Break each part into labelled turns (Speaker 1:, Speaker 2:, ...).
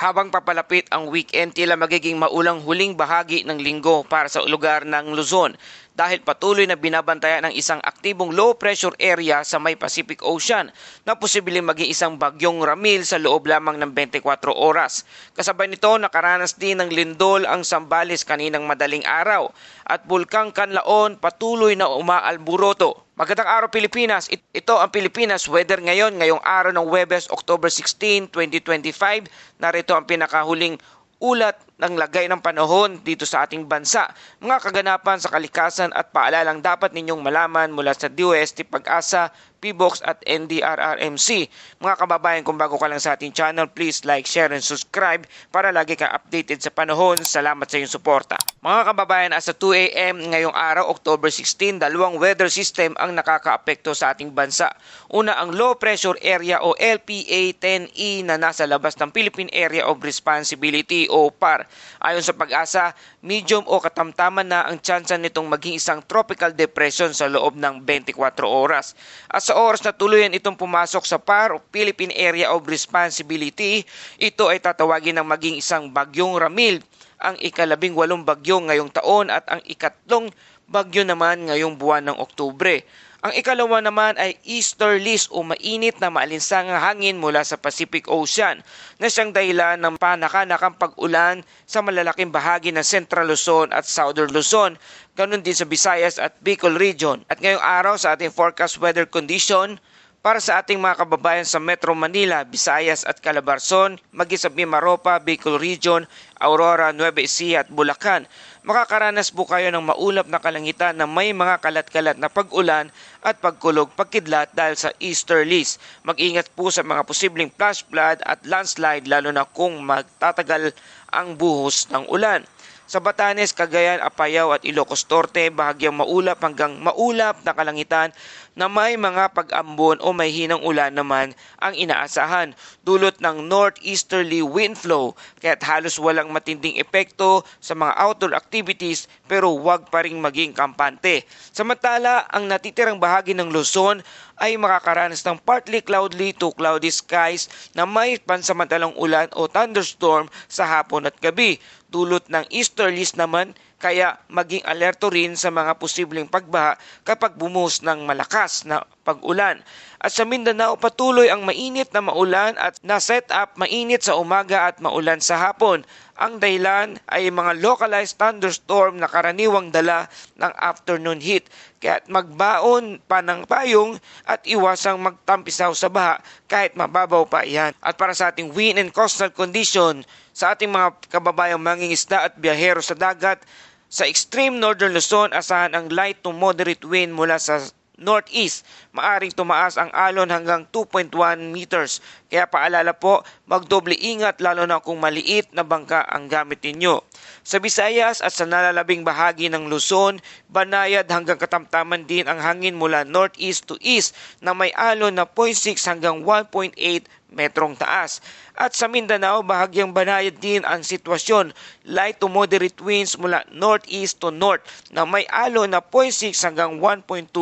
Speaker 1: Habang papalapit ang weekend, tila magiging maulang huling bahagi ng linggo para sa lugar ng Luzon dahil patuloy na binabantayan ng isang aktibong low pressure area sa may Pacific Ocean na posibleng maging isang bagyong Ramil sa loob lamang ng 24 oras. Kasabay nito, nakaranas din ng lindol ang Zambales kaninang madaling araw at Bulkang Kanlaon patuloy na umaalburoto. Magandang araw Pilipinas, ito ang Pilipinas Weather ngayong araw ng Huwebes, October 16, 2025. Narito ang pinakahuling ulat ng lagay ng panahon dito sa ating bansa. Mga kaganapan sa kalikasan at paalalang dapat ninyong malaman mula sa DOST Pag-asa, PBOX at NDRRMC. Mga kababayan, kung bago ka lang sa ating channel, please like, share, and subscribe para lagi kang updated sa panahon. Salamat sa iyong suporta. Mga kababayan, as of 2 a.m. ngayong araw, October 16, dalawang weather system ang nakakaapekto sa ating bansa. Una, ang low pressure area o LPA-10E na nasa labas ng Philippine Area of Responsibility o PAR. Ayon sa Pag-asa, medium o katamtaman na ang tsansa nitong maging isang tropical depression sa loob ng 24 oras. At sa oras na tuluyan itong pumasok sa PAR o Philippine Area of Responsibility, ito ay tatawagin ng maging isang bagyong Ramil, ang ika-18 bagyo ngayong taon at ang ikatlong bagyo naman ngayong buwan ng Oktubre. Ang ikalawa naman ay easterlies o mainit na maalinsangang hangin mula sa Pacific Ocean na siyang dahilan ng panakanakang pag-ulan sa malalaking bahagi ng Central Luzon at Southern Luzon, ganun din sa Visayas at Bicol Region. At ngayong araw sa ating forecast weather condition, para sa ating mga kababayan sa Metro Manila, Visayas at Calabarzon, maging sa Mimaropa, Bicol Region, Aurora, Nueva Ecija at Bulacan, makakaranas po kayo ng maulap na kalangitan na may mga kalat-kalat na pag-ulan at pagkulog pagkidlat dahil sa easterlies. Mag-ingat po sa mga posibleng flash flood at landslide lalo na kung magtatagal ang buhos ng ulan. Sa Batanes, Cagayan, Apayao at Ilocos Norte, bahagyang maulap hanggang maulap na kalangitan na may mga pag-ambon o may hinang ulan naman ang inaasahan dulot ng northeasterly wind flow kaya't halos walang matinding epekto sa mga outdoor activities pero huwag pa ring maging kampante. Samantala, ang natitirang bahagi ng Luzon ay makakaranas ng partly cloudy to cloudy skies na may pansamantalang ulan o thunderstorm sa hapon at gabi. Dulot ng easterlies naman kaya maging alerto rin sa mga posibleng pagbaha kapag bumuhos ng malakas na pag-ulan. At sa Mindanao patuloy ang mainit na maulan at na-set up mainit sa umaga at maulan sa hapon. Ang dahilan ay mga localized thunderstorm na karaniwang dala ng afternoon heat. Kaya magbaon pa ng payong at iwasang magtampisaw sa baha kahit mababaw pa iyan. At para sa ating wind and coastal condition, sa ating mga kababayang mangingisda at biyahero sa dagat, sa extreme northern Luzon, asahan ang light to moderate wind mula sa northeast. Maaring tumaas ang alon hanggang 2.1 meters. Kaya paalala po, magdoble ingat lalo na kung maliit na bangka ang gamit ninyo. Sa Visayas at sa nalalabing bahagi ng Luzon, banayad hanggang katamtaman din ang hangin mula northeast to east na may alon na 0.6 hanggang 1.8 metrong taas. At sa Mindanao, bahagyang banayad din ang sitwasyon. Light to moderate winds mula northeast to north na may alon na 0.6 hanggang 1.2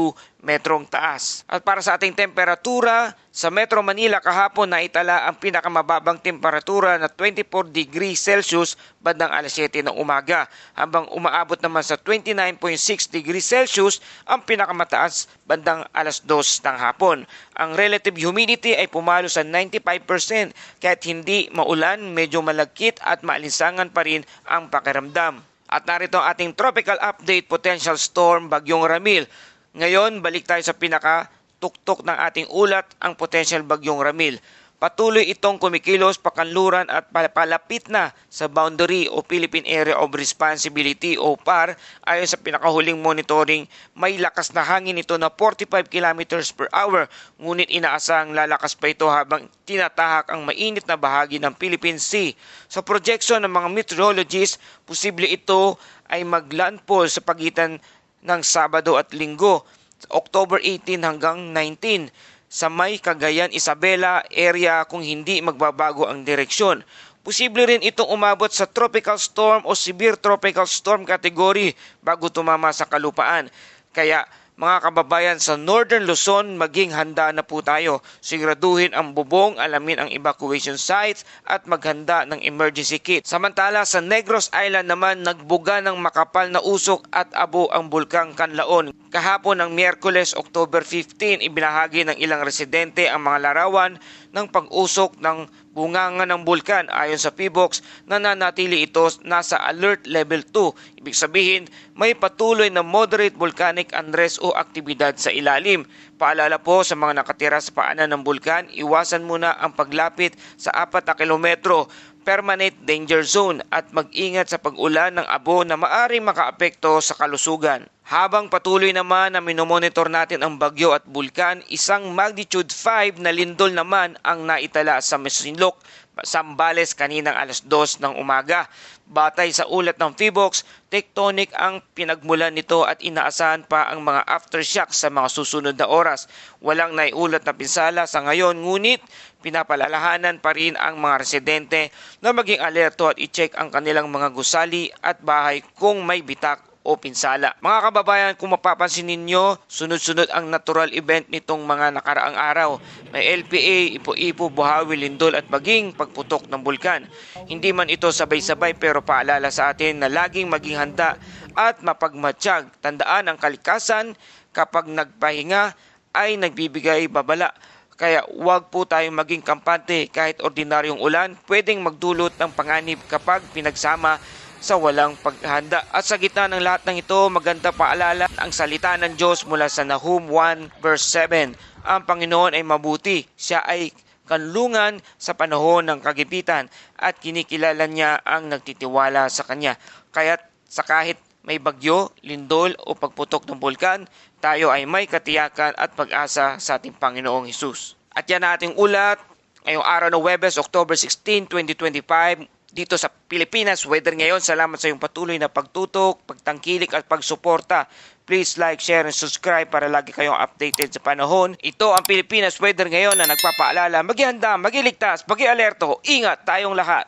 Speaker 1: metrong taas. At para sa ating temperatura, sa Metro Manila kahapon naitala ang pinakamababang temperatura na 24 degrees Celsius bandang alas 7 ng umaga, habang umaabot naman sa 29.6 degrees Celsius ang pinakamataas bandang alas 2 ng hapon. Ang relative humidity ay pumalo sa 95%, kaya't hindi maulan, medyo malagkit at maalinsangan pa rin ang pakiramdam. At narito ang ating tropical update, potential storm Bagyong Ramil. Ngayon, balik tayo sa pinaka-tuktok ng ating ulat, ang potential Bagyong Ramil. Patuloy itong kumikilos pakanluran at palapit na sa boundary o Philippine Area of Responsibility o PAR. Ayon sa pinakahuling monitoring, may lakas na hangin ito na 45 km per hour. Ngunit inaasang lalakas pa ito habang tinatahak ang mainit na bahagi ng Philippine Sea. Sa projection ng mga meteorologists, posible ito ay maglandfall sa pagitan ng Sabado at Linggo, October 18 hanggang 19. Sa may Cagayan, Isabela area kung hindi magbabago ang direksyon. Posible rin itong umabot sa tropical storm o severe tropical storm category bago tumama sa kalupaan. Kaya Mga kababayan sa Northern Luzon, maging handa na po tayo. Siguraduhin ang bubong, alamin ang evacuation sites at maghanda ng emergency kit. Samantala sa Negros Island naman, nagbuga ng makapal na usok at abo ang bulkang Kanlaon. Kahapon ng Miyerkules, October 15, ibinahagi ng ilang residente ang mga larawan ng pag-usok ng bunganga ng bulkan. Ayon sa PHIVOLCS, nananatili ito nasa alert level 2. Ibig sabihin, may patuloy na moderate volcanic unrest o aktibidad sa ilalim. Paalala po sa mga nakatira sa paanan ng bulkan, iwasan muna ang paglapit sa 4 na kilometro permanent danger zone at mag-ingat sa pag-ulan ng abo na maaring makaapekto sa kalusugan. Habang patuloy naman na minomonitor natin ang bagyo at bulkan, isang magnitude 5 na lindol naman ang naitala sa Masinloc, Zambales kaninang alas 2 ng umaga. Batay sa ulat ng PHIVOLCS, tectonic ang pinagmulan nito at inaasahan pa ang mga aftershocks sa mga susunod na oras. Walang naiulat na pinsala sa ngayon, ngunit pinapalalahanan pa rin ang mga residente na maging alerto at i-check ang kanilang mga gusali at bahay kung may bitak o pinsala. Mga kababayan, kung mapapansin ninyo, sunod-sunod ang natural event nitong mga nakaraang araw. May LPA, Ipo-Ipo, Buhawi, Lindol at maging pagputok ng bulkan. Hindi man ito sabay-sabay pero paalala sa atin na laging maging handa at mapagmatsyag. Tandaan ang kalikasan kapag nagpahinga ay nagbibigay babala. Kaya huwag po tayong maging kampante kahit ordinaryong ulan, pwedeng magdulot ng panganib kapag pinagsama sa walang paghanda. At sa gitna ng lahat ng ito, maganda paalala ang salita ng Diyos mula sa Nahum 1 verse 7. Ang Panginoon ay mabuti, siya ay kanlungan sa panahon ng kagipitan at kinikilala niya ang nagtitiwala sa Kanya. Kaya sa kahit may bagyo, lindol o pagputok ng bulkan, tayo ay may katiyakan at pag-asa sa ating Panginoong Hesus. At yan ang ating ulat ngayong araw ng Huwebes, October 16, 2025, dito sa Pilipinas. Weather ngayon. Salamat sa iyong patuloy na pagtutok, pagtangkilik at pagsuporta. Please like, share, and subscribe para lagi kayong updated sa panahon. Ito ang Pilipinas weather ngayon na nagpapaalala, maghihanda, maghiligtas, mag-alerto, ingat tayong lahat.